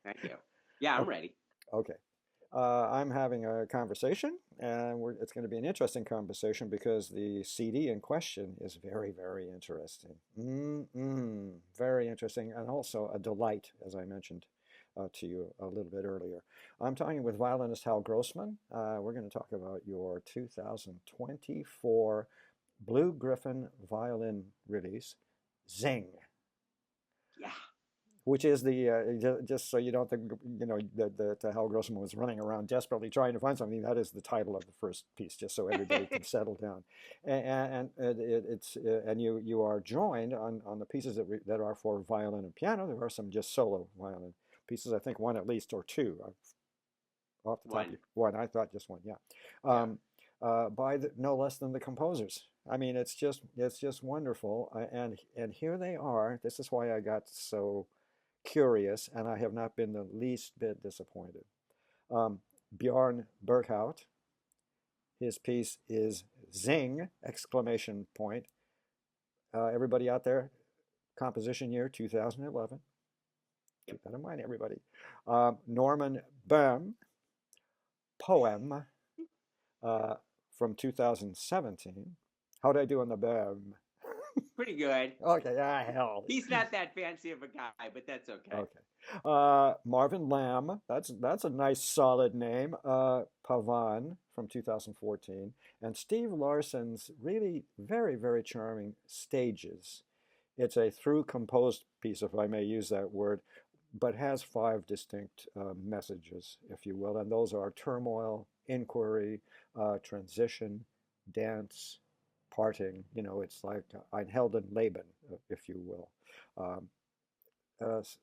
Thank you. Yeah, I'm Okay. ready. Okay. I'm having a conversation, and it's going to be an interesting conversation because the CD in question is very, very interesting. Very interesting, and also a delight, as I mentioned to you a little bit earlier. I'm talking with violinist Hal Grossman. We're going to talk about your 2024 Blue Griffin violin release, Zing, Yeah. which is the just so you don't think that Hal Grossman was running around desperately trying to find something. That is the title of the first piece, just so everybody can settle down. And you are joined on the pieces that are for violin and piano. There are some just solo violin pieces. I think one at least or two. Off the top of One. your one, I thought just one. Yeah, Yeah. um, by no less than the composers. I mean, it's just wonderful. And here they are. This is why I got so curious, and I have not been the least bit disappointed. Um, Bjorn Berghout, his piece is Zing! Exclamation point. Everybody out there, composition year 2011. Yep. Keep that in mind, everybody. Norman Böhm, poem uh, from 2017. How'd I do on the Böhm? Pretty good. Okay, hell. He's not that fancy of a guy, but that's okay. Okay. Marvin Lamb, that's a nice solid name. Pavan from 2014. And Steve Larson's really very, very charming Stages. It's a through composed piece, if I may use that word, but has five distinct messages, if you will. And those are turmoil, inquiry, transition, dance, parting. It's like Ein Helden Leben, if you will. Um,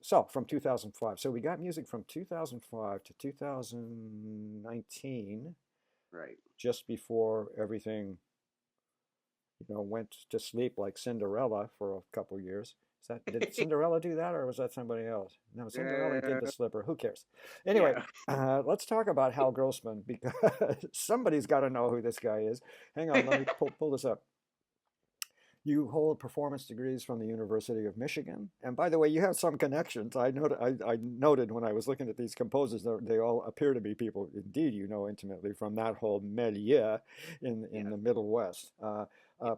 so from 2005. So we got music from 2005 to 2019, Right. just before everything, went to sleep like Cinderella for a couple of years. Did Cinderella do that, or was that somebody else? No, Cinderella did the uh, slipper. Who cares? Anyway, yeah. let's talk about Hal Grossman because somebody's got to know who this guy is. Hang on, let me pull this up. You hold performance degrees from the University of Michigan. And by the way, you have some connections. I noted when I was looking at these composers, they all appear to be people, indeed, intimately from that whole milieu in Yes. the Middle West.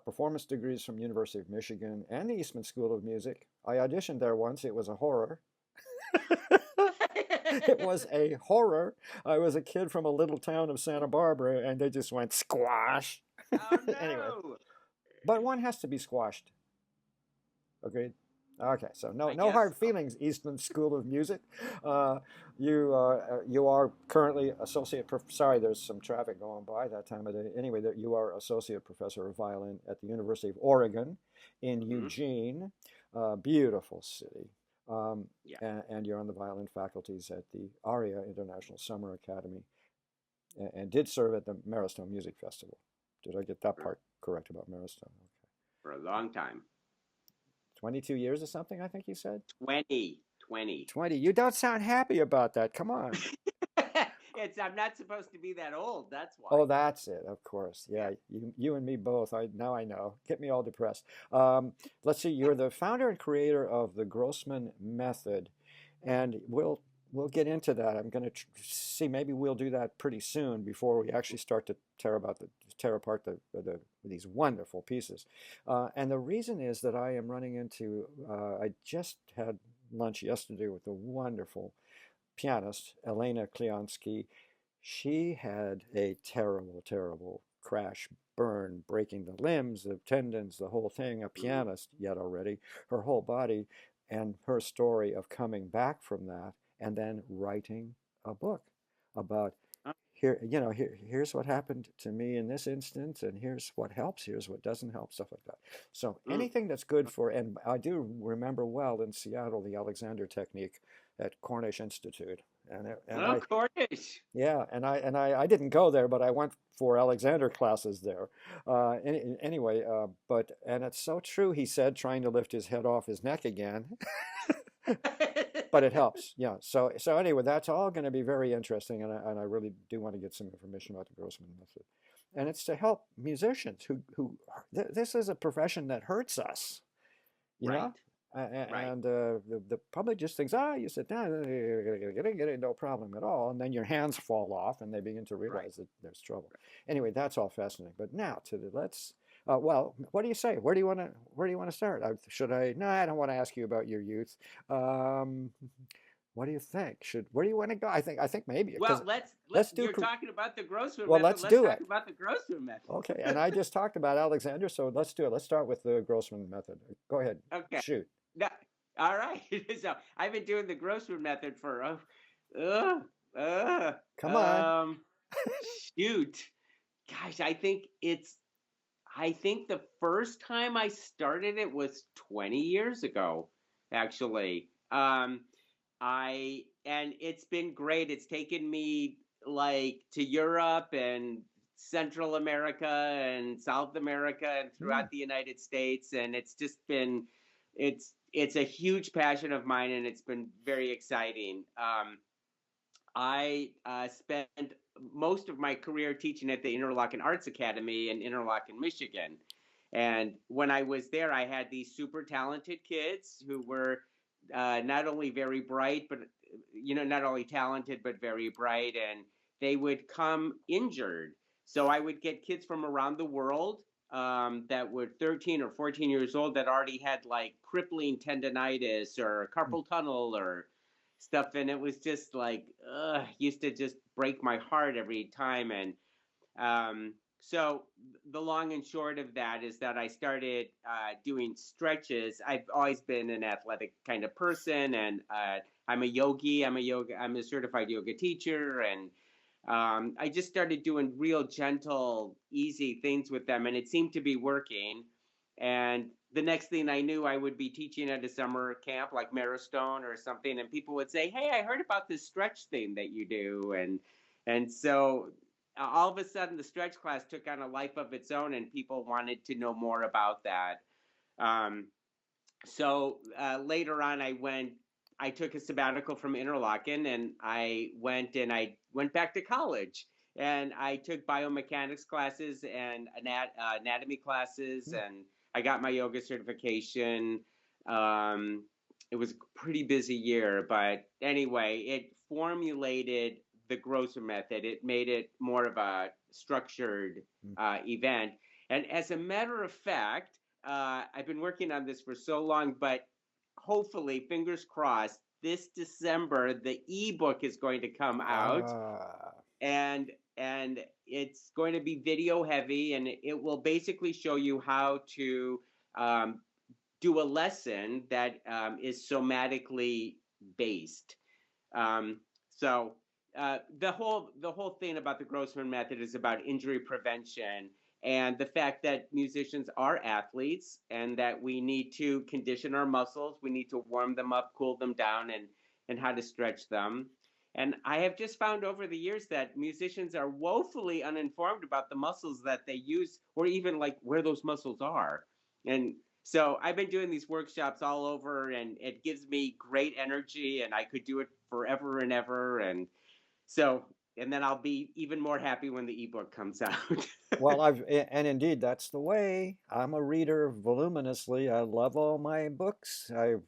Performance degrees from University of Michigan and the Eastman School of Music. I auditioned there once. It was a horror. It was a horror. I was a kid from a little town of Santa Barbara, and they just went squash. Oh Anyway, no. but one has to be squashed. Agreed. Okay, so no I no guess hard so. feelings, Eastman School of Music. You are currently associate. Sorry, there's some traffic going by that time of day. Anyway, you are associate professor of violin at the University of Oregon in Hmm. Eugene, beautiful city. Yeah. And you're on the violin faculties at the ARIA International Summer Academy, and did serve at the Maristone Music Festival. Did I get that For, part correct about Maristone? Okay. for a long time. 22 years or something, I think you said? 20. 20. 20. You don't sound happy about that. Come on. I'm not supposed to be that old. That's why. Oh, that's it. Of course. Yeah. Yeah, you and me both. Now I know. Get me all depressed. Let's see. You're the founder and creator of the Grossman method, and we'll get into that. I'm going to see. Maybe we'll do that pretty soon before we actually start to tear apart these wonderful pieces. And the reason is that I am running into. I just had lunch yesterday with a wonderful pianist, Elena Kliansky. She had a terrible, terrible crash, burn, breaking the limbs, the tendons, the whole thing, a Mm. pianist yet already, her whole body, and her story of coming back from that and then writing a book about Oh, here's what happened to me in this instance, and here's what helps, here's what doesn't help, stuff like that. So mm. anything that's good for, and I do remember well in Seattle the Alexander technique at Cornish Institute, and Oh, I Cornish. yeah, and I didn't go there, but I went for Alexander classes there. Anyway, and it's so true, he said, trying to lift his head off his neck again. But it helps. Yeah. So anyway, that's all going to be very interesting, and I really do want to get some information about the Grossman method, and it's to help musicians who this is a profession that hurts us, you Right. know. Right. And the public just thinks, ah, you sit down, get it, no problem at all. And then your hands fall off and they begin to Right. realize that there's trouble. Anyway, that's all fascinating. But now to the, let's, well, what do you say? Where do you want to start? Should I, no, I don't want to ask you about your youth. Um, what do you think? Where do you want to go? I think maybe, because Well, let's let let's do, you're talking about the Grossman well, method. let's Let's do talk it. about the Grossman Okay. And method. I just talked about Alexander, so let's do it. Let's start with the Grossman method. Go ahead. Okay. Shoot. No, all right. So I've been doing the Grossman method for uh, uh, Come on. um, shoot, gosh, I think the first time I started it was 20 years ago, actually. And it's been great. It's taken me like to Europe and Central America and South America and Hmm. throughout the United States, and it's just been it's a huge passion of mine, and it's been very exciting. I spent most of my career teaching at the Interlochen Arts Academy in Interlochen, Michigan. And when I was there, I had these super talented kids who were not only very bright, but not only talented but very bright, and they would come injured. So I would get kids from around the world that were 13 or 14 years old that already had like crippling tendonitis or carpal tunnel or stuff, and it was just like used to just break my heart every time. And so the long and short of that is that I started doing stretches. I've always been an athletic kind of person, and I'm a yogi. I'm a certified yoga teacher, and I just started doing real gentle, easy things with them, and it seemed to be working. And the next thing I knew, I would be teaching at a summer camp like Maristone or something, and people would say, "Hey, I heard about this stretch thing that you do," and so all of a sudden, the stretch class took on a life of its own, and people wanted to know more about that. Um, so later on, I took a sabbatical from Interlochen, and I went back to college, and I took biomechanics classes and anatomy classes, and I got my yoga certification. Um, it was a pretty busy year, but anyway, it formulated the Grosser method. It made it more of a structured event. And as a matter of fact, I've been working on this for so long, but hopefully, fingers crossed, this December the ebook is going to come out, Ah. and it's going to be video heavy, and it will basically show you how to um, do a lesson that is somatically based. Um, so the whole thing about the Grossman method is about injury prevention and the fact that musicians are athletes and that we need to condition our muscles, we need to warm them up, cool them down, and how to stretch them. And I have just found over the years that musicians are woefully uninformed about the muscles that they use or even like where those muscles are. And so I've been doing these workshops all over, and it gives me great energy, and I could do it forever and ever. And so, and then I'll be even more happy when the ebook comes out. Well, and indeed that's the way. I'm a reader voluminously. I love all my books. I've,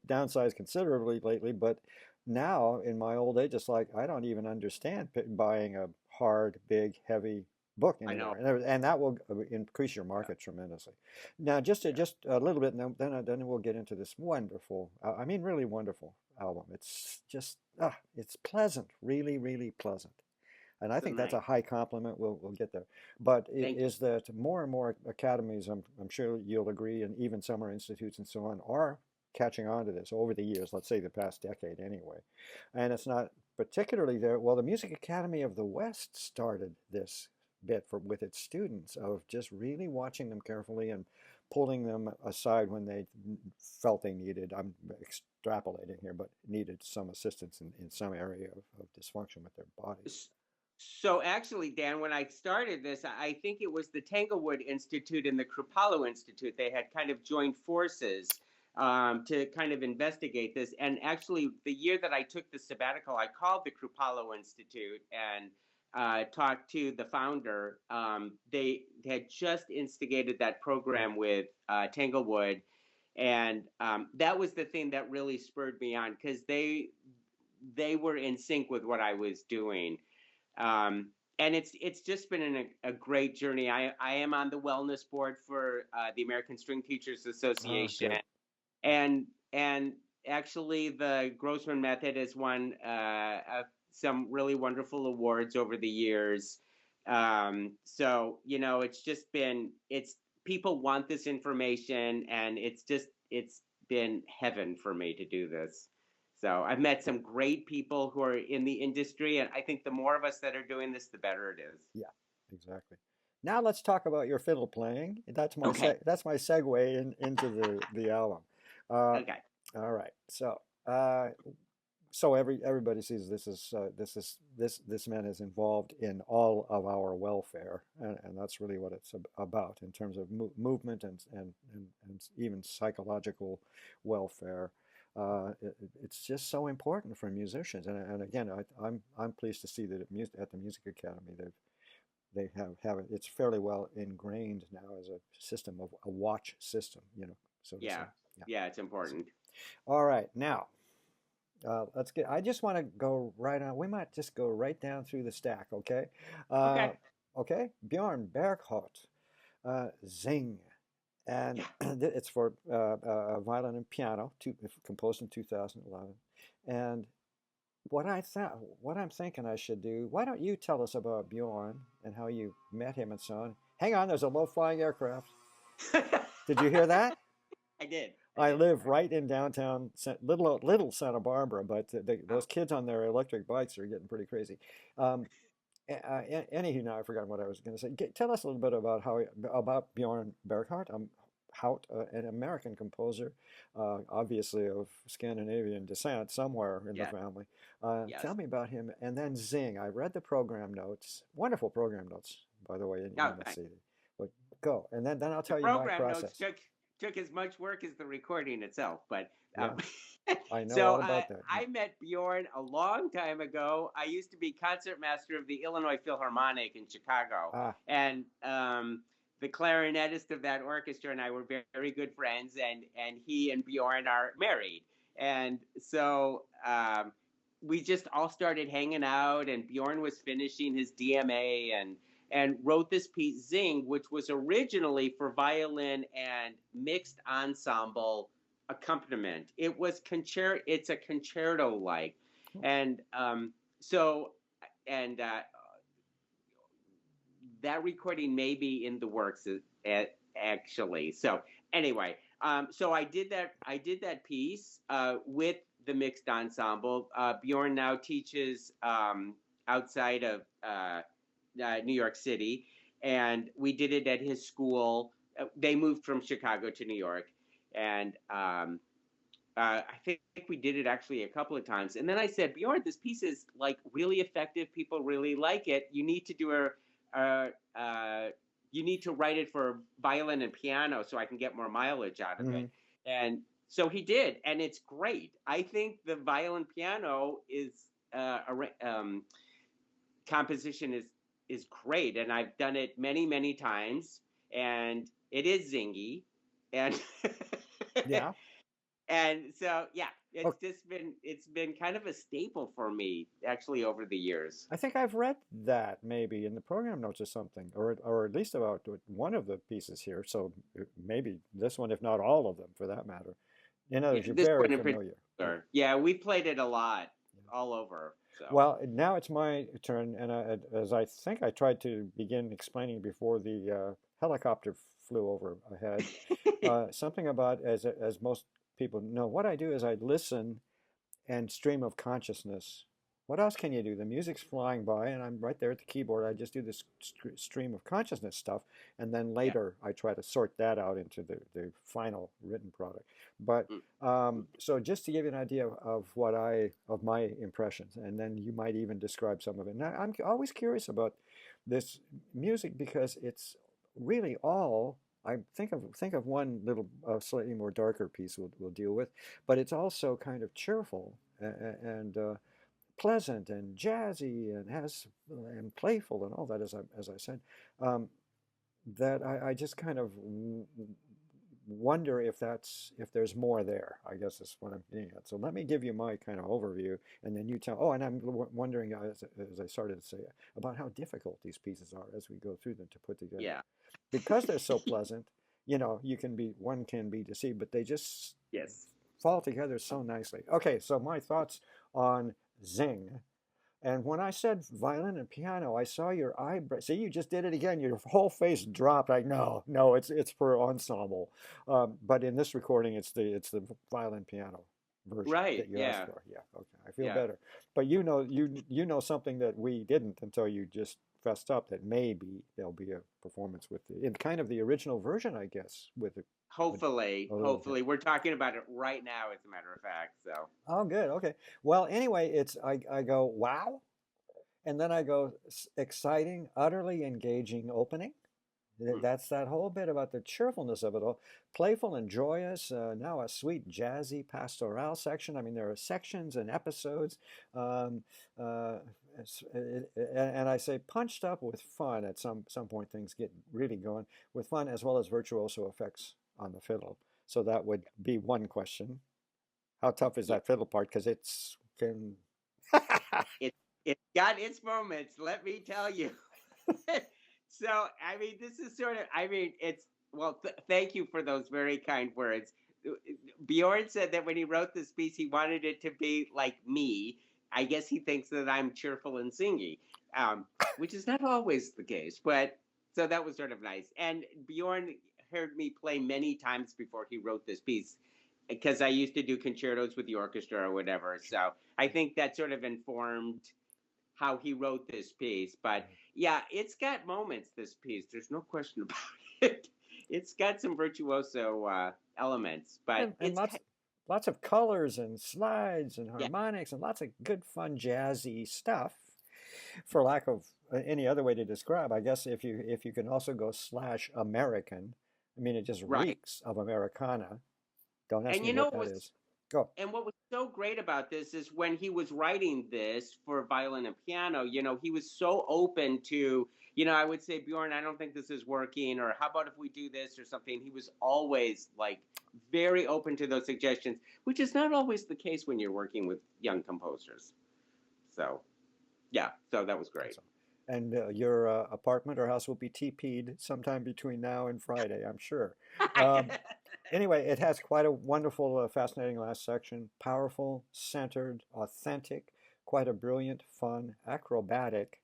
downsized considerably lately, but now in my old age, it's like I don't even understand buying a hard, big, heavy book I know. anymore, and that will increase your market tremendously. Now, Yeah. just a little bit, and then we'll get into this wonderful, I mean, really wonderful album. It's just, it's pleasant, really, really pleasant. And I So think that's a nice. high compliment. We'll get there. But Thank you. is that more and more academies, I'm sure you'll agree, and even summer institutes and so on, are catching on to this over the years, let's say the past decade anyway. And it's not particularly there. Well, the Music Academy of the West started this bit with its students of just really watching them carefully and pulling them aside when they felt they needed, I'm extrapolating here, but needed some assistance in some area of dysfunction with their bodies. So actually, Dan, when I started this, I think it was the Tanglewood Institute and the Krupalo Institute. They had kind of joined forces to kind of investigate this. And actually, the year that I took the sabbatical, I called the Krupalo Institute and talked to the founder. They had just instigated that program with Tanglewood, And that was the thing that really spurred me on because they were in sync with what I was doing. And it's just been a great journey. I am on the wellness board for the American String Teachers Ah, Association, good. and actually the Grossman method has won some really wonderful awards over the years. So it's just been it's people want this information, and it's been heaven for me to do this. So I've met some great people who are in the industry, and I think the more of us that are doing this, the better it is. Yeah, exactly. Now let's talk about your fiddle playing. Okay. That's my segue into the album. Uh, Okay. all right. Uh, so everybody sees this man is involved in all of our welfare, and that's really what it's about in terms of movement and even psychological welfare. It's just so important for musicians, and again, I'm pleased to see that at the Music Academy they have it. It's fairly well ingrained now as a system of a watch system, so to say. Yeah. Yeah. Yeah, it's So, important. all right, now let's get. I just want to go right on. We might just go right down through the stack, okay? Uh, Okay. okay, Bjorn Berghout, Zing, and Yeah. it's for violin and piano, composed in 2011. And what I'm thinking I should do. Why don't you tell us about Bjorn and how you met him and so on? Hang on, there's a low-flying aircraft. Did you hear that? I did. I I did. live right in downtown little Santa Barbara, but Oh, those kids on their electric bikes are getting pretty crazy. Um, Anywho, now I've forgotten what I was going to say. Tell us a little bit about about Bjorn Berghardt. Hout, an American composer, obviously of Scandinavian descent, somewhere in the yeah. family. Tell Yes. me about him, and then Zing. I read the program notes. Wonderful program notes, by the way, No, in the CD. But go, and then I'll the tell you my program notes process. took as much work as the recording itself. But Yeah, I know so all about that. Yeah. I met Bjorn a long time ago. I used to be concertmaster of the Illinois Philharmonic in Chicago, Ah, and the clarinetist of that orchestra and I were very, very good friends. And he and Bjorn are married, and so. We just all started hanging out, and Bjorn was finishing his DMA, and wrote this piece Zing, which was originally for violin and mixed ensemble accompaniment. It's a concerto like, cool. and so and that recording may be in the works actually. So anyway, so I did that piece with the mixed ensemble. Bjorn now teaches outside of New York City, and we did it at his school. They moved from Chicago to New York, and I think we did it actually a couple of times. And then I said, Bjorn, this piece is like really effective. People really like it. You need to do a you need to write it for violin and piano so I can get more mileage out of it. Hmm. And so he did, and it's great. I think the violin piano is composition is great, and I've done it many times, and it is zingy, and Yeah. and so yeah, Oh, it's been kind of a staple for me actually over the years. I think I've read that maybe in the program notes or something, or at least about one of the pieces here. So maybe this one, if not all of them, for that matter. In other Yeah, words, you're this very one in familiar. Yeah. particular. Yeah, we played it a lot all over. So Well, now it's my turn, and as I think I tried to begin explaining before the helicopter flew overhead, something about as most people know, what I do is I listen and stream of consciousness. What else can you do? The music's flying by, and I'm right there at the keyboard. I just do this stream of consciousness stuff, and then yeah. later I try to sort that out into the final written product. But Mm, mm. so just to give you an idea of my impressions, and then you might even describe some of it. Now, I'm always curious about this music because it's really all. I think of one little slightly more darker piece we'll deal with, but it's also kind of cheerful and pleasant and jazzy and playful and all that as I said, um, that I just kind of wonder if there's more there. I guess is what I'm getting at. So let me give you my kind of overview, and then you tell. Oh, and I'm wondering as I started to say about how difficult these pieces are as we go through them to put together, Yeah. because they're so pleasant. One can be deceived, but they just Yes. fall together so nicely. Okay, so my thoughts on Zing. And when I said violin and piano, I saw your eyebrow. See, you just did it again. Your whole face dropped. Like, no, no, it's for ensemble. But in this recording, it's the violin piano version Right. that you asked Yeah. for. Yeah, okay, I feel Yeah. better. But you know something that we didn't until you just fessed up that maybe there'll be a performance with in kind of the original version, I guess, with Hopefully, a little bit. hopefully, we're talking about it right now, as a matter of fact. So, Oh, good. Okay. Well, anyway, I go wow. And then I go exciting, utterly engaging opening. mm, That's that whole bit about the cheerfulness of it all. Playful and joyous, now a sweet jazzy pastoral section. I mean, there are sections and episodes. Um, uh, and I say punched up with fun at some point, things get really going with fun as well as virtuoso effects on the fiddle. So that would be one question. How tough is yeah, that fiddle part? Because it's can. it it's got its moments. Let me tell you. So, I mean, this is sort of. I mean, it's well. Thank you for those very kind words. Bjorn said that when he wrote this piece, he wanted it to be like me. I guess he thinks that I'm cheerful and singy, um, which is not always the case. But so that was sort of nice. And Bjorn heard me play many times before he wrote this piece because I used to do concertos with the orchestra or whatever. So I think that sort of informed how he wrote this piece. But yeah, it's got moments, this piece. There's no question about it. It's got some virtuoso elements, but And it's lots of colors and slides and yeah, harmonics and lots of good fun jazzy stuff, for lack of any other way to describe. I guess if you can also go slash American, I mean it just right. reeks of Americana. Don't ask And me you know what what that was is. Go. and what was so great about this is when he was writing this for violin and piano, he was so open to, I would say, Bjorn, I don't think this is working, or how about if we do this or something. He was always like very open to those suggestions, which is not always the case when you're working with young composers. So, yeah, so that was great. So, and your apartment or house will be TP'd sometime between now and Friday, I'm sure. Um, Anyway, it has quite a wonderful, fascinating last section. Powerful, centered, authentic, quite a brilliant, fun, acrobatic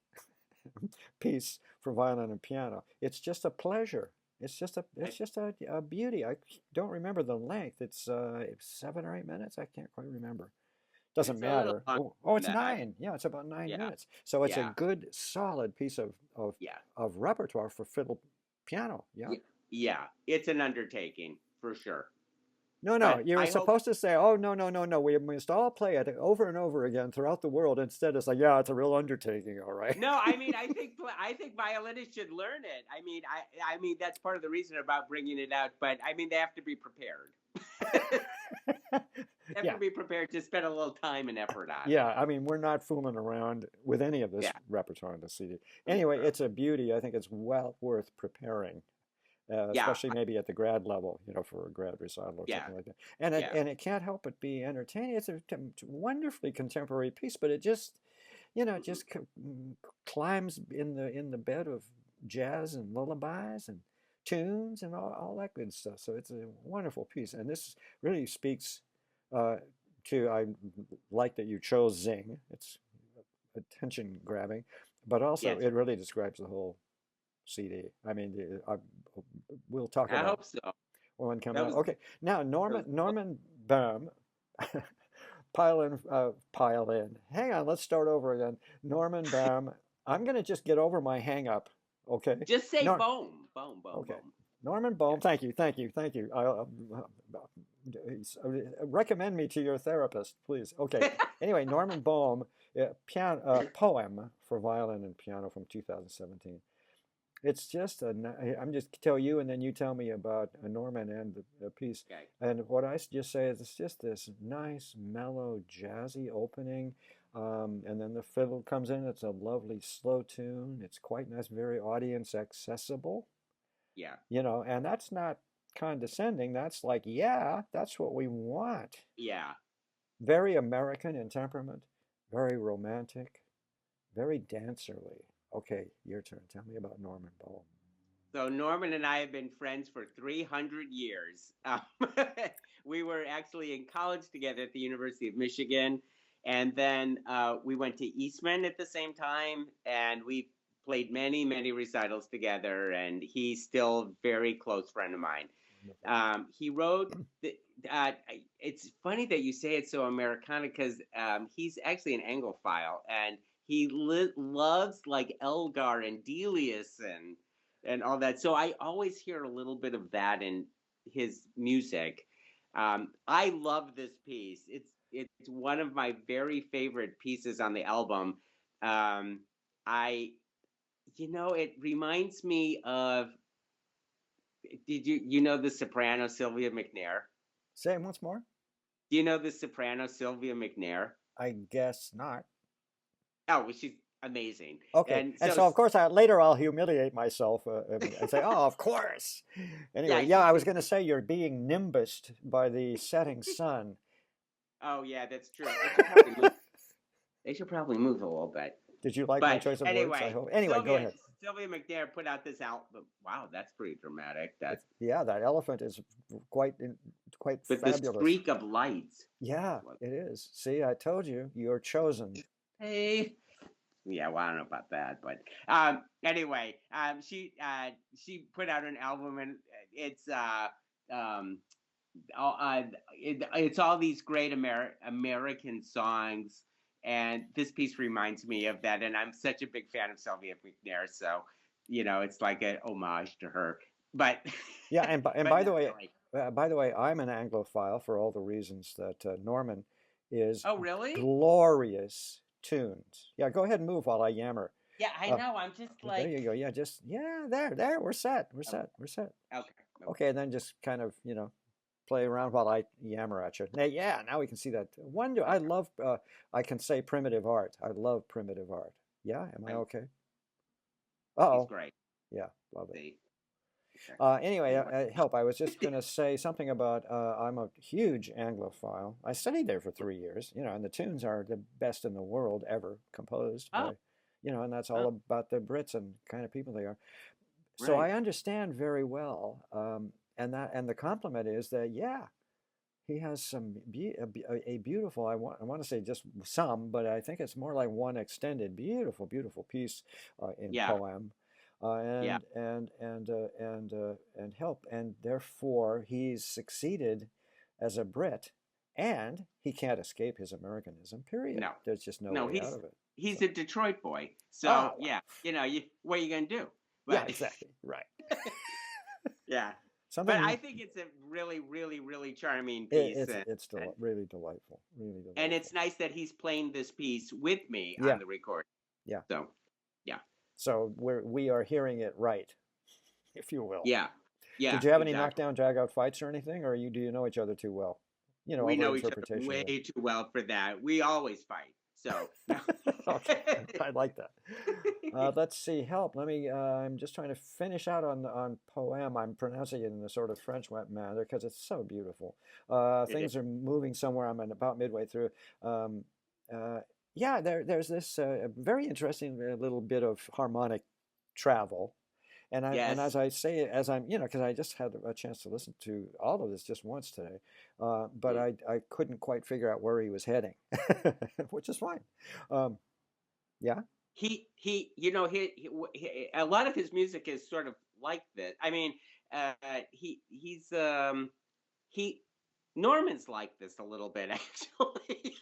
piece for violin and piano. It's just a pleasure. It's just a beauty. I don't remember the length. It's 7 or 8 minutes. I can't quite remember. Doesn't It's a little matter. longer Oh, it's than that. nine. Yeah, it's about nine Yeah, minutes. So it's a yeah, good, solid piece of yeah, of repertoire for fiddle piano. Yeah. yeah, yeah. It's an undertaking for sure. No, no, But you were I hope supposed to say, "Oh, no, no, no, no, we must all play it over and over again throughout the world." Instead, it's like, "Yeah, it's a real undertaking, all right." No, I mean, I think violinists should learn it. I mean that's part of the reason about bringing it out. But I mean, they have to be prepared. They have Yeah, to be prepared to spend a little time and effort on it. yeah. I mean, we're not fooling around with any of this Yeah, repertoire on the CD. for Anyway, sure. it's a beauty. I think it's well worth preparing, Yeah, especially maybe at the grad level, for a grad recital or yeah, something like that. And it yeah. and it can't help but be entertaining. It's a wonderfully contemporary piece, but it just Mhm. just climbs in the bed of jazz and lullabies and tunes and all that good stuff. So it's a wonderful piece, and this really speaks uh, to. I like that you chose Zing. It's attention grabbing, but also Yes, it really describes the whole CD. I mean, we'll talk I about hope so. one coming That up. was Okay, now that was Norman Baum. Pile in. Hang on, let's start over again. Norman Baum. I'm going to just get over my hang up. Okay. just say Nor boom, boom, boom, okay. boom. Norman Yeah. Baum. Thank you. Thank you. Thank you. Recommend me to your therapist, please. Okay. Anyway, Norman Baum, piano, poem for violin and piano from 2017. It's just I'm just tell you, and then you tell me about Norman and the piece. Okay. And what I just say is it's just this nice, mellow, jazzy opening, and then the fiddle comes in. It's a lovely slow tune. It's quite nice, very audience accessible. Yeah. And that's not condescending. That's like, yeah, that's what we want. Yeah. Very American in temperament, very romantic, very dancerly. Okay, your turn. Tell me about Norman Bowell. So Norman and I have been friends for 300 years. We were actually in college together at the University of Michigan, and then we went to Eastman at the same time, and we played many, many recitals together. And he's still a very close friend of mine. He wrote. The, uh, it's funny that you say it's so Americana because he's actually an Anglophile, and he loves like Elgar and Delius and all that. So I always hear a little bit of that in his music. I love this piece. It's one of my very favorite pieces on the album. I it reminds me of. Did you know the soprano Sylvia McNair? Say it once more. Do you know the soprano Sylvia McNair? I guess not. Oh, well, she's amazing. Okay, And and so, so of course later I'll humiliate myself and say, "Oh, of course." yeah, Anyway, yeah, she's I was going to say you're being nimbused by the setting sun. oh yeah, that's true. They should probably move a little bit. Did you like my But choice of words? I anyway, hope. Anyway, go ahead. Sylvia McNair put out this album. Wow, that's pretty dramatic. That's Yeah, that elephant is quite quite with the fabulous. streak of lights. Yeah, it is. See, I told you, you're chosen. Hey. Yeah, well, I don't know about that, but anyway, she put out an album and it's um, it's all these great American songs, and this piece reminds me of that. And I'm such a big fan of Sylvia McNair, so it's like a homage to her. But Yeah, and but by the not way, really. I'm an Anglophile for all the reasons that Norman is Oh, really? glorious tunes. Yeah, go ahead and move while I yammer. Yeah, I Uh, know. I'm just there you like, go. Yeah, just there. We're set. We're oh, set. We're set. okay, okay, Okay, and then just kind of play around while I yammer at you. Now, yeah, now we can see that. Wonder. I okay. love. I can say primitive art. I love primitive art. Yeah, am I I, okay? he's Uh-oh. great. Yeah, love it. See, okay. Anyway, Anyway. help. I was just going to say something about I'm a huge Anglophile. I studied there for 3 years, and the tunes are the best in the world ever composed by, Oh, and that's all oh, about the Brits and kind of people they are. So right. I understand very well, and the compliment is that yeah, he has a beautiful. I want to say just some, but I think it's more like one extended, beautiful, beautiful piece in Yeah, poem, yeah, and help, and therefore he's succeeded as a Brit, and he can't escape his Americanism. Period. no, There's just no no. way He's out of it. he's So, a Detroit boy, oh so yeah, what are you gonna do? yeah, But exactly right. yeah, but I Something think it's a really, really, really charming it, piece, it's it's really delightful, really and it's delightful. nice that he's playing this piece with me on Yeah, the record. yeah. So yeah, So we are hearing it right, if you will. yeah, yeah, Did you have any exactly. knockdown drag out fights or anything, or do you know each other too well? We Over know each other interpretation. way Yeah. too well for that. We always fight. So no. Okay, I like that. Let's see. Help. Let me. I'm just trying to finish out on poem. I'm pronouncing it in a sort of French manner because it's so beautiful. It is. Things are moving somewhere. I'm about midway through. Um, uh, yeah, there's this very interesting little bit of harmonic travel. And Yes. as I say, as I'm, because I just had a chance to listen to all of this just once today, but Yeah. I couldn't quite figure out where he was heading, which is fine. Um, yeah. A lot of his music is sort of like this. I mean, he Norman's like this a little bit actually.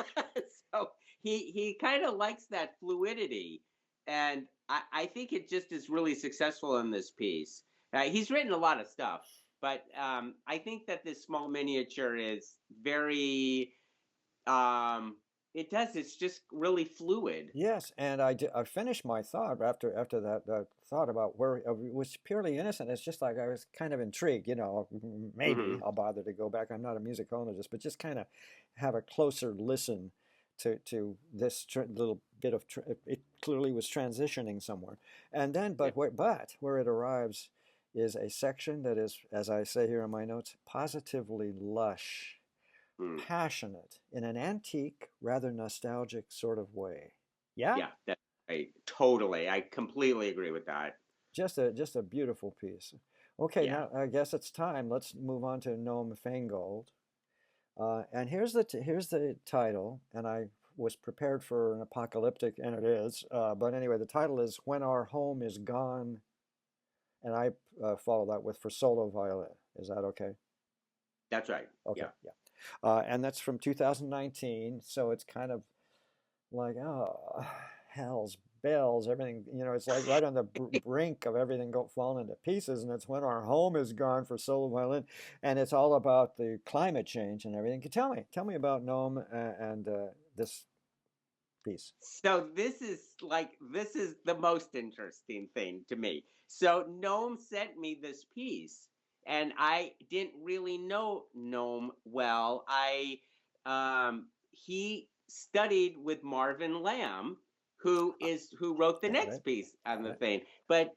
So he kind of likes that fluidity, and I think it just is really successful in this piece. He's written a lot of stuff, but I think that this small miniature is very it does. It's just really fluid. Yes, and I finished my thought after that thought about where it was purely innocent. It's just like I was kind of intrigued, maybe Hmm. I'll bother to go back. I'm not a musicologist, but just kind of have a closer listen to this little bit of it clearly was transitioning somewhere, and then Yeah. but where it arrives is a section that is, as I say here in my notes, positively lush, Mm. passionate, in an antique, rather nostalgic sort of way. Yeah? Yeah, that's right. Totally. I completely agree with that. Just a beautiful piece. Okay, Yeah. now I guess it's time. Let's move on to Gnome Fangold. And here's the title, and I was prepared for an apocalyptic, and it is. But anyway, the title is "When Our Home Is Gone," and I follow that with "For Solo Violin." Is that okay? That's right. Okay, Yeah. yeah. And that's from 2019, so it's kind of like, oh, hell's bells, everything, it's like right on the brink of everything falling to pieces, and it's when our home is gone for solo violin, and it's all about the climate change and everything. Tell me about Gnome and this piece. So this is the most interesting thing to me. So Gnome sent me this piece, and I didn't really know Gnome well. I He studied with Marvin Lamb, who wrote the Got it, next piece on got the it. thing, but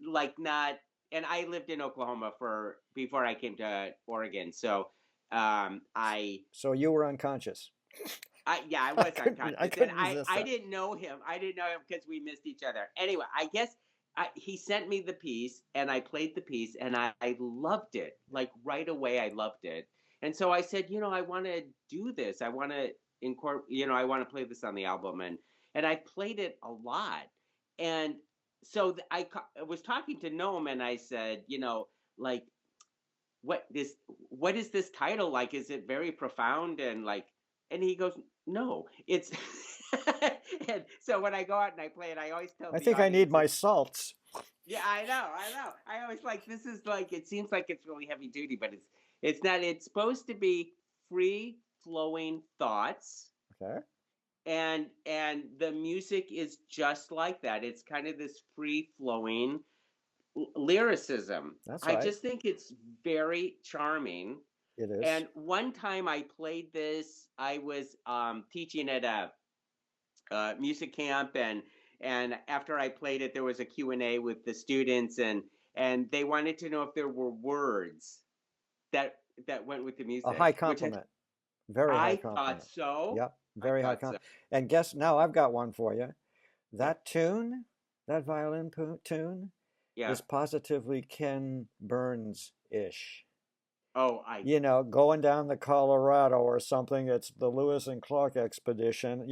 like not. And I lived in Oklahoma for before I came to Oregon, so I So you were unconscious. yeah, I I was couldn't I unconscious, and couldn't resist I that. didn't know him. I didn't know him because we missed each other. Anyway, I guess he sent me the piece, and I played the piece, and I loved it. Like right away, I loved it. And so I said, I want to do this. I want to incorporate. I want to play this on the album, and I played it a lot. And so I was talking to Noam, and I said, like what is this title like? Is it very profound and like? And he goes, no, it's. And so when I go out and I play it, I always tell I the think I need audience, my salts. yeah, I know. I always like this is like it seems like it's really heavy duty, but it's not. It's supposed to be free flowing thoughts, Okay, and the music is just like that. It's kind of this free flowing lyricism. that's I right. just think it's very charming. It is. And one time I played this, I was teaching at a music camp, and after I played it, there was a Q&A with the students, and they wanted to know if there were words that went with the A high music, which compliment. Very high I thought compliment. so. Yep, I very high thought so. compliment. And guess now I've got one for you. Yeah, That tune, that violin tune, yeah. is positively Ken Burns-ish. Oh, I Going down the Colorado or something. It's the Lewis and Clark expedition.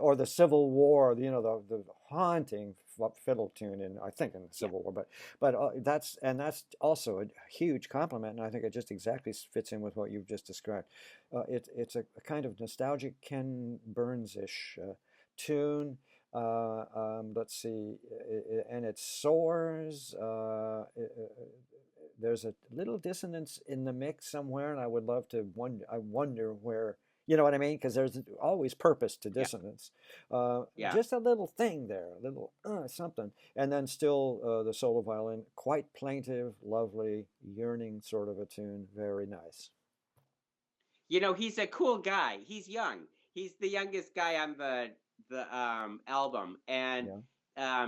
Or the Civil War. The haunting fiddle tune in, I think, in the yeah. Civil War. But that's also a huge compliment, and I think it just exactly fits in with what you've just described. It's a kind of nostalgic Ken Burns-ish tune. Let's see, and it soars. There's a little dissonance in the mix somewhere, and I would love to wonder. I wonder where. You know what I mean? Because there's always purpose to Yeah, dissonance. yeah. Just a little thing there, a little something, and then still the solo violin, quite plaintive, lovely, yearning sort of a tune. Very nice. He's a cool guy. He's young. He's the youngest guy on the album, and Yeah,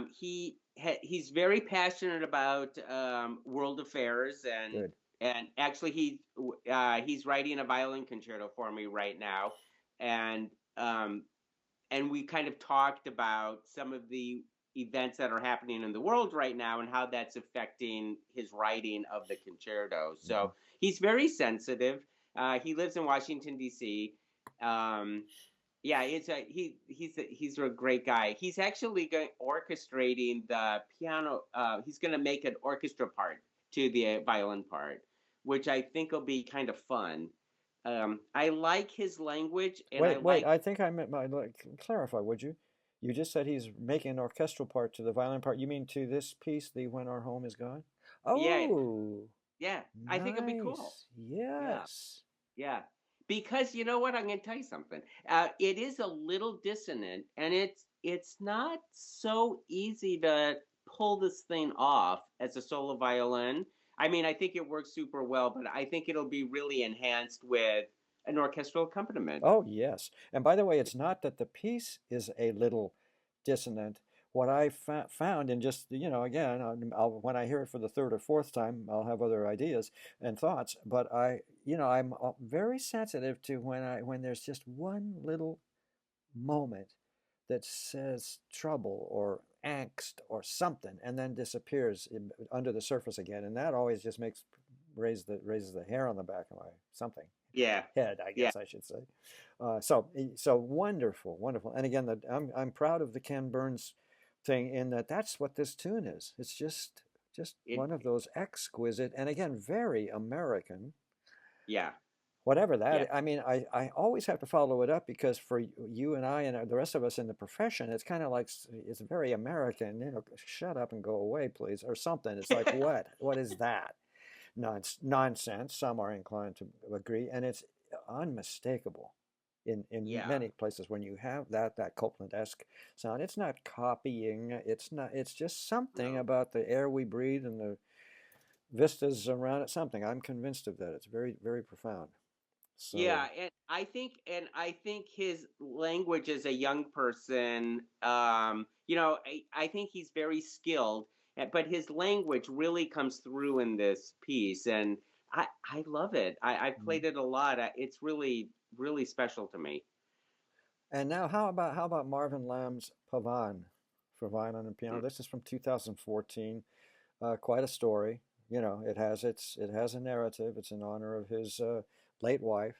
he's very passionate about world affairs, good. and actually he's writing a violin concerto for me right now, and um, and we kind of talked about some of the events that are happening in the world right now and how that's affecting his writing of the concerto. Hmm. So he's very sensitive. He lives in Washington D.C. Um, yeah, he's a great guy. He's actually orchestrating the piano. He's going to make an orchestra part to the violin part, which I think will be kind of fun. I like his language, and I Wait. like I think I meant clarify. Would you? You just said he's making an orchestral part to the violin part. You mean to this piece, the When Our Home Is Gone? yeah, Oh, yeah. I think it'd be cool. nice. Yeah, Yes. yeah. Because you know what, I'm going to tell you something. It is a little dissonant, and it's not so easy to pull this thing off as a solo violin. I mean, I think it works super well, but I think it'll be really enhanced with an orchestral accompaniment. Oh, yes. And by the way, it's not that the piece is a little dissonant. what I found, and just, again, when I hear it for the third or fourth time, I'll have other ideas and thoughts. But I'm very sensitive to when there's just one little moment that says trouble or angst or something, and then disappears under the surface again, and that always just raises the hair on the back of my something Yeah, head, I yeah, guess I should say. So wonderful, wonderful. And again, I'm proud of the Ken Burns thing in that's what this tune is. It's just it, one of those exquisite, and again, very American, yeah, whatever yeah. that. I mean, I always have to follow it up, because for you and I and the rest of us in the profession, it's kind of like, it's very American. Shut up and go away, please, or something. It's like, what is that? Nonsense. Some are inclined to agree, and it's unmistakable in Yeah, many places when you have that Copeland-esque sound. It's not copying. It's not. It's just something no. about the air we breathe and the vistas around it. Something. I'm convinced of that. It's very, very profound. So, Yeah, and I think his language as a young person, I think he's very skilled, but his language really comes through in this piece, and I love it. I've mm. played it a lot. It's really really special to me. And now, how about Marvin Lamb's Pavan for violin and piano? Mm, This is from 2014. Quite a story. It has a narrative. It's in honor of his late wife.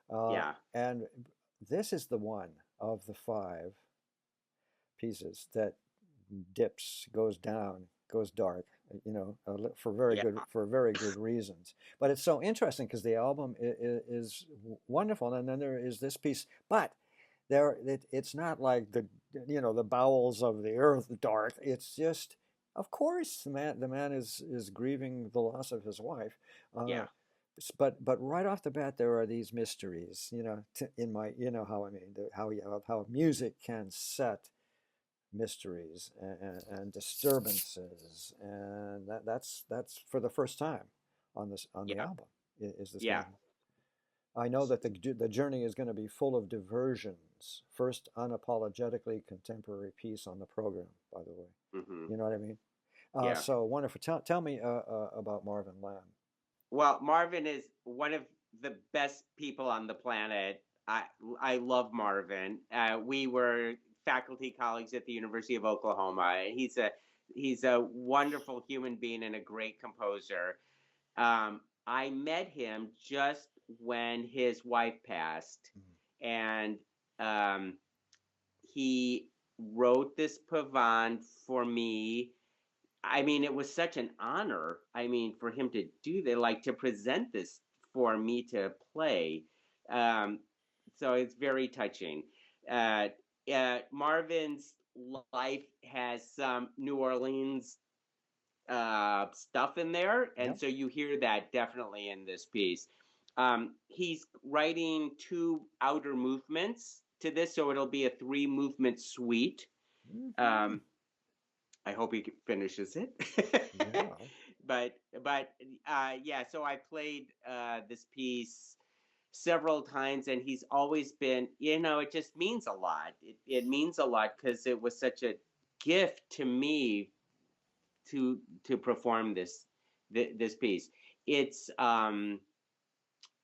yeah, And this is the one of the five pieces that dips, goes down, goes dark, yeah, for very good reasons. But it's so interesting because the album is wonderful, and then there is this piece, but it's not like the bowels of the earth dark. It's just, of course, the man is grieving the loss of his wife. Uh, yeah, but right off the bat, there are these mysteries, in my, how I mean, how music can set mysteries and disturbances, and that's for the first time on the yeah, album, is this yeah. one. I know that the journey is going to be full of diversions. First unapologetically contemporary piece on the program, by the way. Hmm. You know what I mean? Yeah. So wonderful. Tell me about Marvin Lamb. Well, Marvin is one of the best people on the planet. I love Marvin. We were faculty colleagues at the University of Oklahoma. He's a wonderful human being and a great composer. I met him just when his wife passed, and um, he wrote this pavane for me. I mean, it was such an honor. I mean, for him to do that, like to present this for me to play. Um, so it's very touching. Uh, Marvin's life has some New Orleans stuff in there, and Yep. so you hear that definitely in this piece. He's writing two outer movements to this, so it'll be a three movement suite. Hmm. Um, I hope he finishes it. Yeah. but yeah, so I played this piece several times, and he's always been, it just means a lot. It means a lot because it was such a gift to me to perform this piece. It's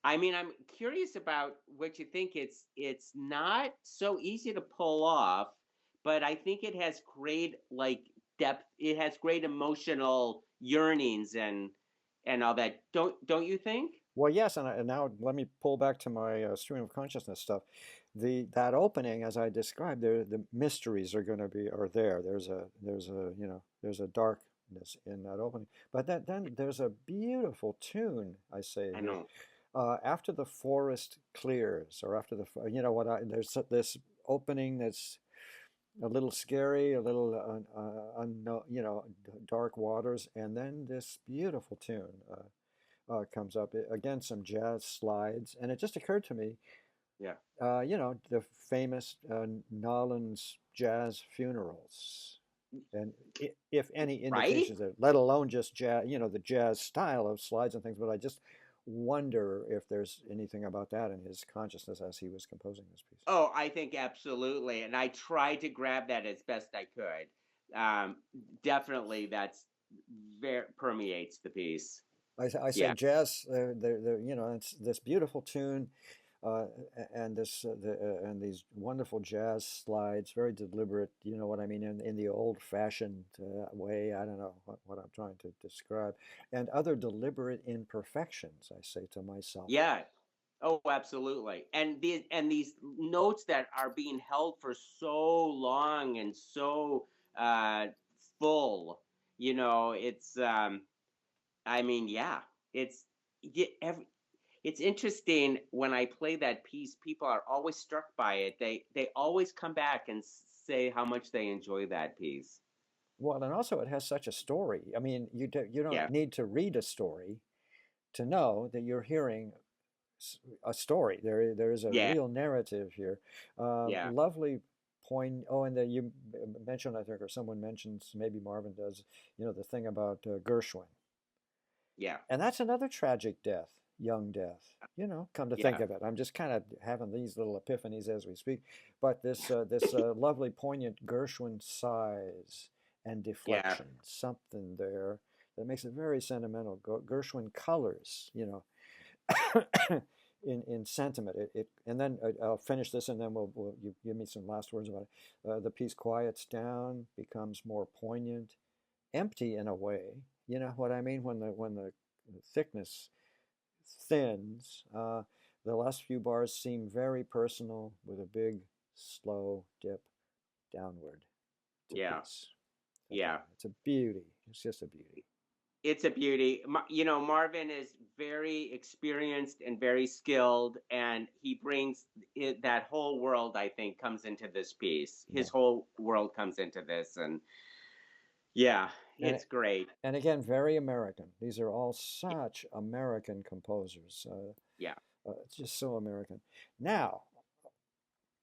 I mean, I'm curious about what you think. It's not so easy to pull off, but I think it has great like depth. It has great emotional yearnings and all that. Don't you think? Well, yes, and now let me pull back to my stream of consciousness stuff. That opening, as I described, there the mysteries are there. There's a darkness in that opening, but then there's a beautiful tune. I say I here, know. after the forest clears, or after there's this opening that's a little scary, a little dark waters, and then this beautiful tune comes up. Again, some jazz slides, and it just occurred to me, Yeah. the famous Nolan's jazz funerals, and if any Right? indications there, let alone just jazz, the jazz style of slides and things. But I just wonder if there's anything about that in his consciousness as he was composing this piece. Oh, I think absolutely, and I tried to grab that as best I could. Um, Definitely, that's very permeates the piece. I say Yeah, jazz, you know, it's this beautiful tune, uh, and and these wonderful jazz slides, very deliberate. You know what I mean, in the old-fashioned way. I don't know what I'm trying to describe, and other deliberate imperfections. I say to myself. yeah. Oh, absolutely. And these notes that are being held for so long and so uh, full, it's. I mean, yeah, it's. Yeah, it's interesting when I play that piece. People are always struck by it. They always come back and say how much they enjoy that piece. Well, and also it has such a story. I mean, you don't Yeah, need to read a story to know that you're hearing a story. There is a yeah, real narrative here. yeah, Lovely point. Oh, and then you mentioned, I think, or someone mentions, maybe Marvin does, you know, the thing about Gershwin. yeah, And that's another tragic death, young death. You know, come to think yeah, of it, I'm just kind of having these little epiphanies as we speak. But this lovely, poignant Gershwin sighs and yeah, deflection, something there that makes it very sentimental. Gershwin colors, you know, in sentiment. And then I'll finish this, and then you give me some last words about it. The piece quiets down, becomes more poignant, empty in a way. You know what I mean? When the thickness thins, the last few bars seem very personal, with a big, slow dip downward to yeah, peace. yeah. It's a beauty. It's just a beauty. It's a beauty. Marvin is very experienced and very skilled, and he brings that whole world. I think comes into this piece. Yeah. His whole world comes into this, and yeah, And it's great. and again, very American. These are all such American composers. Yeah. It's just so American. Now,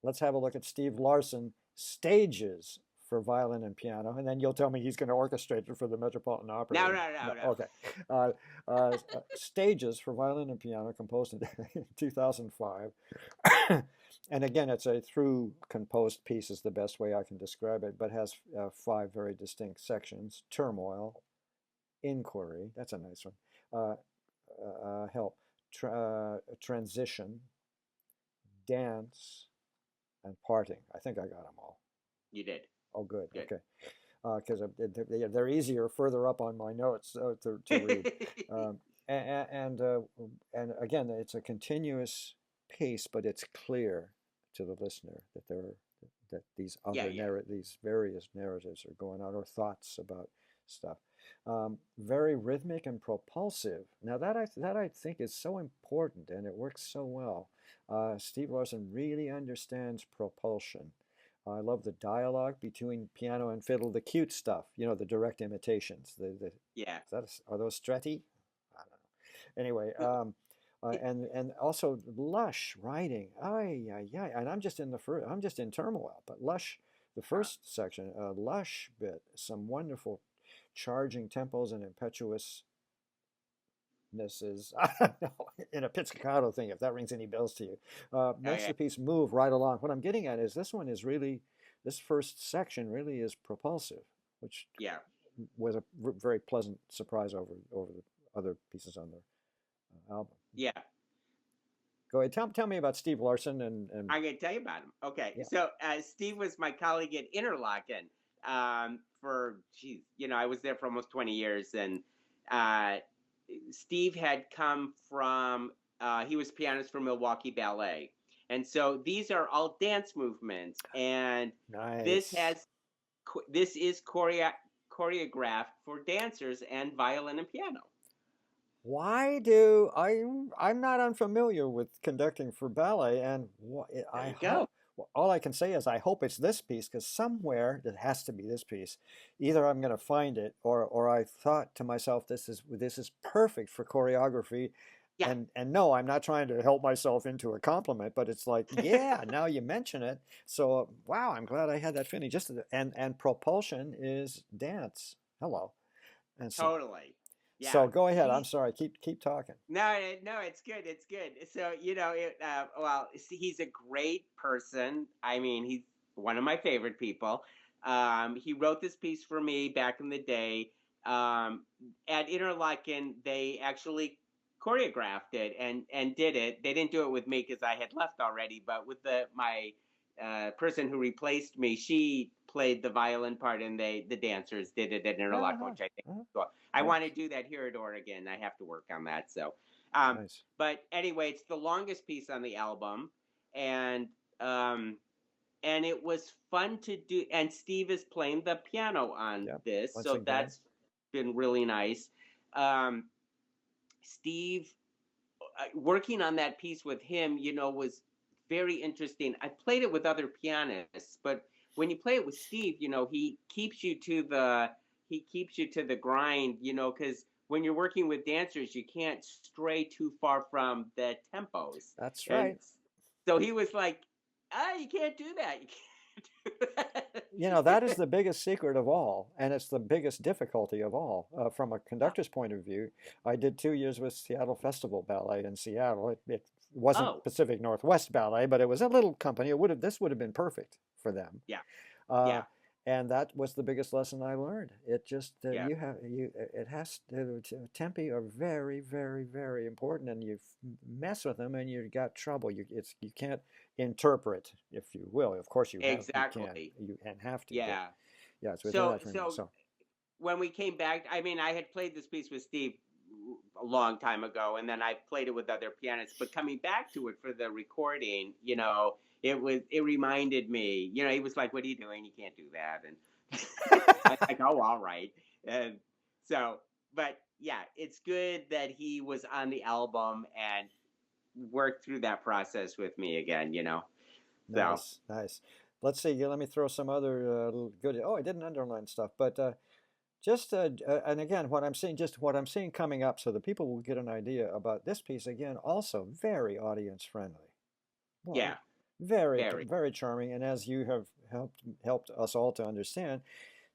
let's have a look at Steve Larson stages for violin and piano, and then you'll tell me he's going to orchestrate it for the Metropolitan Opera. No, no, No, no, no. okay. Uh, Stages for violin and piano, composed in 2005. And again, it's a through composed piece, is the best way I can describe it, but has five very distinct sections: turmoil, inquiry, that's a nice one, help, transition, dance, and parting. I think I got them all. You did Oh, good. good. Okay. Because they're easier further up on my notes to read. Um, and again, it's a continuous pace, but it's clear to the listener that that Yeah, yeah, these various narratives are going on, or thoughts about stuff. Very rhythmic and propulsive. Now that I think is so important, and it works so well. Steve Larson really understands propulsion. I love the dialogue between piano and fiddle, the cute stuff, you know, the direct imitations. yeah. Are those Stretti? I don't know. Anyway, and also lush writing. Ay, ay, ay. And I'm just in turmoil, but lush, the Uh, first section, a lush bit, some wonderful charging tempos and impetuous is, I don't know, in a pizzicato thing, if that rings any bells to you, oh makes yeah, the piece move right along. What I'm getting at is this first section really is propulsive, which yeah, was a very pleasant surprise over the other pieces on the album. yeah. Go ahead, tell me about Steve Larson and I'm gonna tell you about him. Okay, yeah. so Steve was my colleague at Interlochen for, geez, I was there for almost 20 years, and uh, Steve had come from, he was pianist for Milwaukee Ballet. And so these are all dance movements. And this Nice. has, this is choreographed for dancers and violin and piano. Why do I'm not unfamiliar with conducting for ballet, and There I you go. hope all I can say is I hope it's this piece, because somewhere it has to be this piece. Either I'm going to find it, or I thought to myself, this is perfect for choreography, Yeah. and no, I'm not trying to help myself into a compliment, but it's like, yeah, now you mention it, so wow, I'm glad I had that feeling. Just and propulsion is dance. Hello, and so. Totally. Yeah. So go ahead. I'm He sorry. Keep talking. No, no, it's good. It's good. So, well, see, he's a great person. I mean, he's one of my favorite people. He wrote this piece for me back in the day. Um, at Interlaken, they actually choreographed it and did it. They didn't do it with me because I had left already, but with my person who replaced me, she played the violin part, and the dancers did it at Interlaken, Uh-huh. which I think Uh-huh. is cool. I Nice. want to do that here at Oregon. I have to work on that. So, Nice. but anyway, it's the longest piece on the album, and um, and it was fun to do. And Steve is playing the piano on Yeah. this, Once so again. that's been really nice. Um, Steve, working on that piece with him, was very interesting. I played it with other pianists, but when you play it with Steve, he keeps you to the grind, because when you're working with dancers, you can't stray too far from the tempos. That's And right. so he was like, you can't do that. You can't do that. That is the biggest secret of all, and it's the biggest difficulty of all. From a conductor's point of view, I did 2 years with Seattle Festival Ballet in Seattle. It wasn't Oh, Pacific Northwest Ballet, but it was a little company. This would have been perfect for them. yeah, Uh, yeah, and that was the biggest lesson I learned. It just yeah, it has tempi are very, very, very important, and you mess with them and you got trouble. You can't interpret, if you will. Of course you can, exactly. you and have to, but Yeah. yeah, it's with So, that for me. so So when we came back, I mean, I had played this piece with Steve a long time ago, and then I played it with other pianists. But coming back to it for the recording, it reminded me. He was like, "What are you doing? You can't do that." And I like, "Oh, all right." And so, but yeah, it's good that he was on the album and worked through that process with me again. So nice, nice. Let's see. Let me throw some other little good. Oh, I didn't underline stuff, but just and again, what I'm seeing coming up, so the people will get an idea about this piece again. Also, very audience friendly. Boy, yeah, very very. very charming. And as you have helped us all to understand,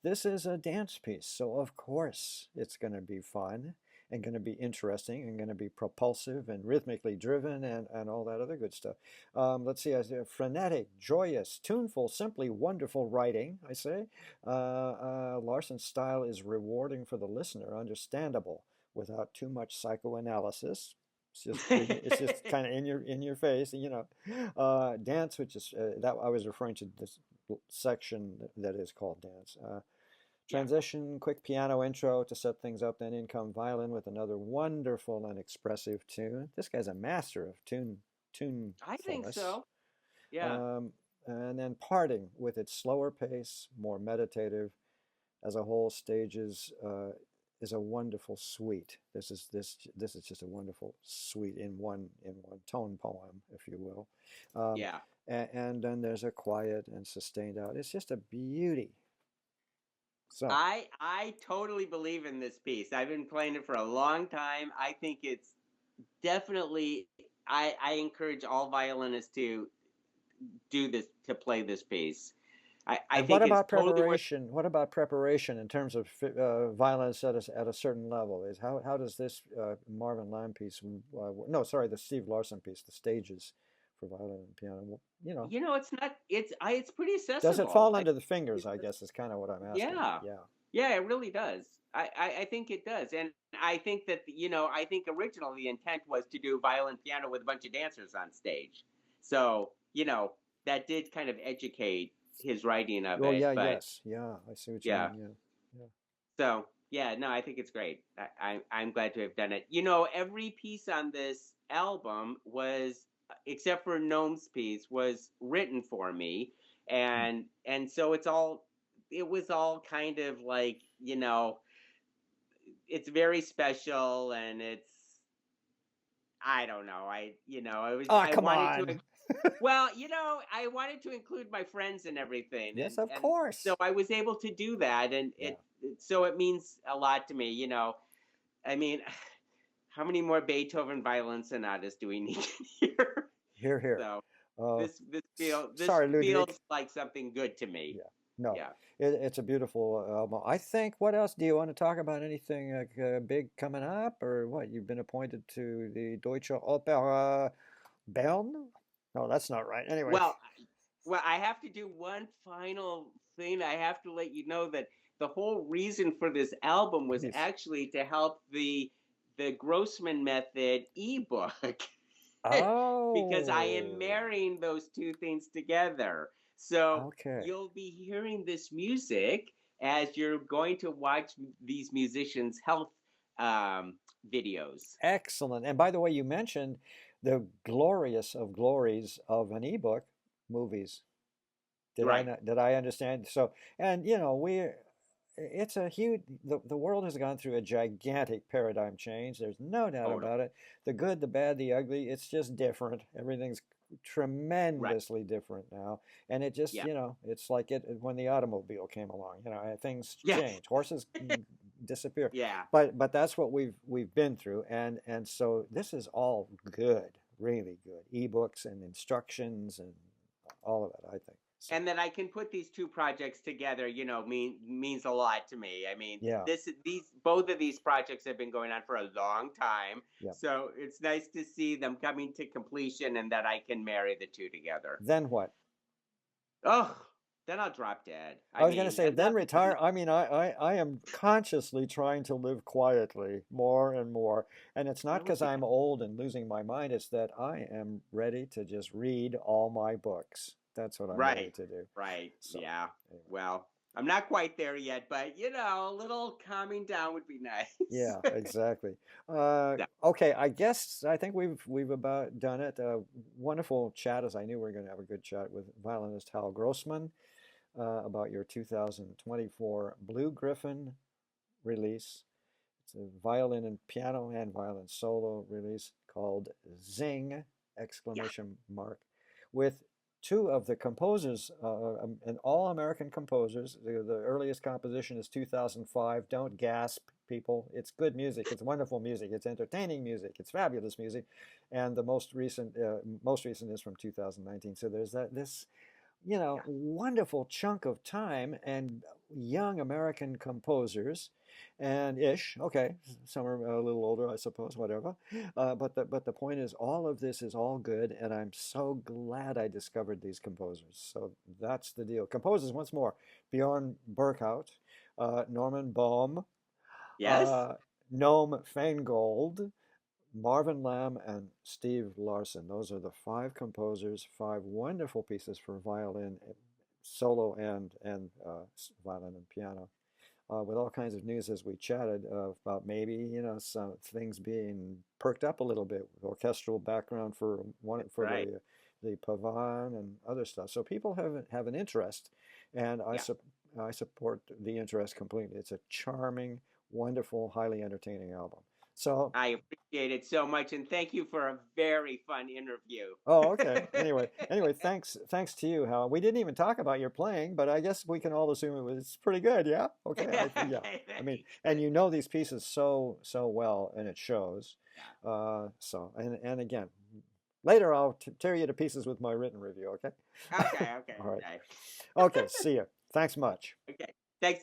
this is a dance piece, so of course it's going to be fun and going to be interesting and going to be propulsive and rhythmically driven and all that other good stuff. Let's see, frenetic, joyous, tuneful, simply wonderful writing, I say. Larson's style is rewarding for the listener, understandable without too much psychoanalysis. It's just kind of in your face, dance, which is that I was referring to this section that is called dance. Yeah, Transition, quick piano intro to set things up, then in come violin with another wonderful and expressive tune. This guy's a master of I think tunefulness. so. Yeah. Um, and then parting with its slower pace, more meditative. As a whole, stages is a wonderful suite. This is just a wonderful suite in one tone poem, if you will. Um, Yeah. and then there's a quiet and sustained out. It's just a beauty. So I totally believe in this piece. I've been playing it for a long time. I think it's definitely I encourage all violinists to do this to play this piece. I And what think it's about totally worth. preparation? What about preparation in terms of violence at a certain level? Is how does this Marvin Lamb piece? No, sorry, the Steve Larson piece, the stages for violin and piano. It's not it's pretty Does it accessible. fall under the fingers? I guess is kind of what I'm asking. Yeah. Yeah. Yeah, it really does. I think it does. And I think that, I think originally the intent was to do violin piano with a bunch of dancers on stage. So, that did kind of educate his writing of Oh it. yeah, But yes, yeah. I see what you yeah, mean. Yeah, yeah. so yeah, no, I think it's great. I'm glad to have done it. Every piece on this album was, except for Gnome's piece, was written for me, Hmm. and so it was all kind of like, it's very special, and I don't know, Oh, I come wanted to. on. Well, I wanted to include my friends and everything, Yes, of and so course. I was able to do that, and Yeah. so it means a lot to me. I mean, how many more Beethoven violin sonatas do we need in here? Here, here. So Uh, this sorry, Ludwig. feels like something good to me. Yeah. No, Yeah. it's a beautiful album. I think. What else do you want to talk about? Anything big coming up, or what? You've been appointed to the Deutsche Oper Bern? No, that's not right. Anyway, Well, well, I have to do one final thing. I have to let you know that the whole reason for this album was please. actually to help the Grossman Method ebook. Because I am Oh, marrying those two things together. So okay. you'll be hearing this music as you're going to watch these musicians' health videos. Excellent. And by the way, you mentioned the glorious of glories of an ebook, movies. Did I Right. not, did I understand? So, and you know, it's a huge, the world has gone through a gigantic paradigm change. There's no doubt Total. about it. The good, the bad, the ugly, it's just different. Everything's Right. tremendously different now. And it just, Yeah. you know, it's like it when the automobile came along, you know, things Yes. change. Horses disappear. Yeah. But that's what we've been through. And so this is all good, really good. Ebooks and instructions and all of it, I think. So, And that I can put these two projects together, means a lot to me. I mean, yeah, this these both of these projects have been going on for a long time, yeah. so it's nice to see them coming to completion and that I can marry the two together. Then what? Oh, then I'll drop dead. I I was going to mean, say, then nothing is retire. I mean, I am consciously trying to live quietly more and more. And it's not well, because I'm old and losing my mind. It's that I am ready to just read all my books. That's what I'm ready right, to do. right, So, yeah. anyway. Well, I'm not quite there yet, but a little calming down would be nice. Yeah, exactly. Yeah, Okay, I think we've about done it. Wonderful chat, as I knew we were going to have a good chat with violinist Hal Grossman about your 2024 Blue Griffin release. It's a violin and piano and violin solo release called Zing! yeah, Exclamation mark, with two of the composers, and all American composers. The earliest composition is 2005. Don't gasp, people. It's good music. It's wonderful music. It's entertaining music. It's fabulous music. And the most recent is from 2019. So there's this yeah. wonderful chunk of time and young American composers and ish. Okay, some are a little older, I suppose, whatever. But the point is, all of this is all good, and I'm so glad I discovered these composers. So that's the deal. Composers once more: Bjorn Burkhout, Norman Baum, Yes. uh, Noam Feingold, Marvin Lamb and Steve Larson. Those are the five composers, five wonderful pieces for violin, solo and violin and piano. With all kinds of news as we chatted about maybe some things being perked up a little bit with orchestral background for one for Right. the pavan and other stuff. So people have an interest, and Yeah. I support the interest completely. It's a charming, wonderful, highly entertaining album. So I appreciate it so much, and thank you for a very fun interview. oh, okay. Anyway, thanks to you, Hal. We didn't even talk about your playing, but I guess we can all assume it was pretty good. Yeah. Okay. Yeah. I mean, Thanks. and you know these pieces so well, and it shows. Yeah. So and again, later I'll tear you to pieces with my written review. Okay. Okay. Okay. All right. Okay. Okay. See you. Thanks much. Okay.